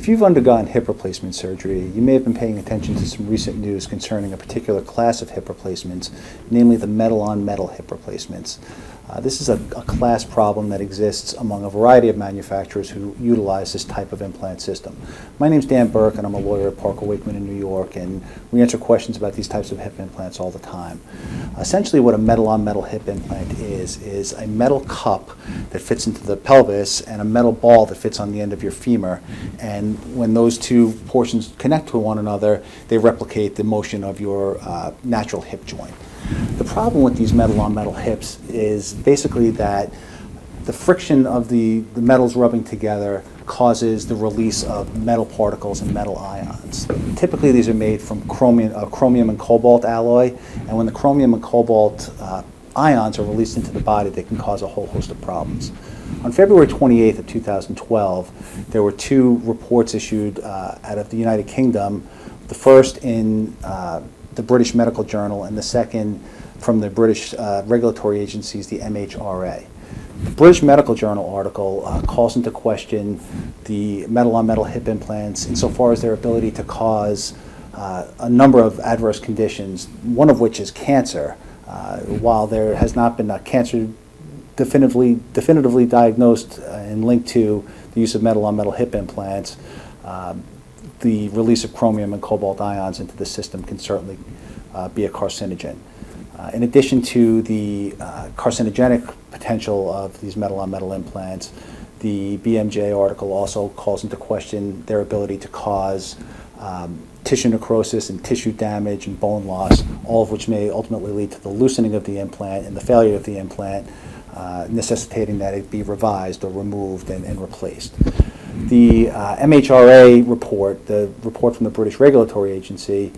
If you've undergone hip replacement surgery, you may have been paying attention to some recent news concerning a particular class of hip replacements, namely the metal-on-metal hip replacements. This is a class problem that exists among a variety of manufacturers who utilize this type of implant system. My name's Dan Burke, and I'm a lawyer at Parker Wakeman in New York, and we answer questions about these types of hip implants all the time. Essentially, what a metal-on-metal hip implant is a metal cup that fits into the pelvis and a metal ball that fits on the end of your femur. And when those two portions connect to one another, they replicate the motion of your natural hip joint. The problem with these metal-on-metal hips is basically that the friction of the metals rubbing together causes the release of metal particles and metal ions. Typically, these are made from chromium and cobalt alloy, and when the chromium and cobalt ions are released into the body, they can cause a whole host of problems. On February 28th of 2012, there were two reports issued out of the United Kingdom, the first in the British Medical Journal, and the second from the British regulatory agencies, the MHRA. The British Medical Journal article calls into question the metal-on-metal hip implants insofar as their ability to cause a number of adverse conditions, one of which is cancer. While there has not been a cancer definitively diagnosed and linked to the use of metal-on-metal hip implants, the release of chromium and cobalt ions into the system can certainly be a carcinogen. In addition to the carcinogenic potential of these metal-on-metal implants, the BMJ article also calls into question their ability to cause tissue necrosis and tissue damage and bone loss, all of which may ultimately lead to the loosening of the implant and the failure of the implant, necessitating that it be revised or removed and replaced. The MHRA report, the report from the British Regulatory Agency,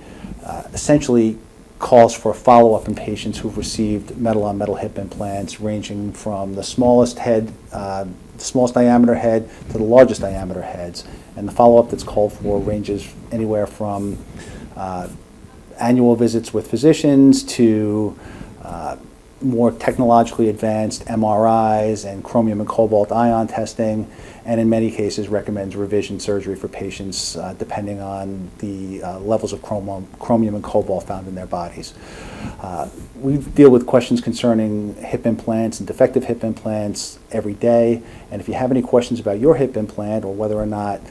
essentially calls for a follow-up in patients who've received metal-on-metal hip implants ranging from the smallest head, the smallest diameter head to the largest diameter heads. And the follow-up that's called for ranges anywhere from annual visits with physicians to more technologically advanced MRIs and chromium and cobalt ion testing, and in many cases recommends revision surgery for patients depending on the levels of chromium and cobalt found in their bodies. We deal with questions concerning hip implants and defective hip implants every day, and if you have any questions about your hip implant or whether or not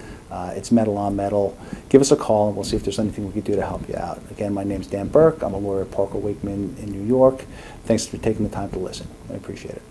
it's metal-on-metal, give us a call and we'll see if there's anything we can do to help you out. Again, my name's Dan Burke. I'm a lawyer at Parker Wakeman in New York. Thanks for taking the time to listen. I appreciate it.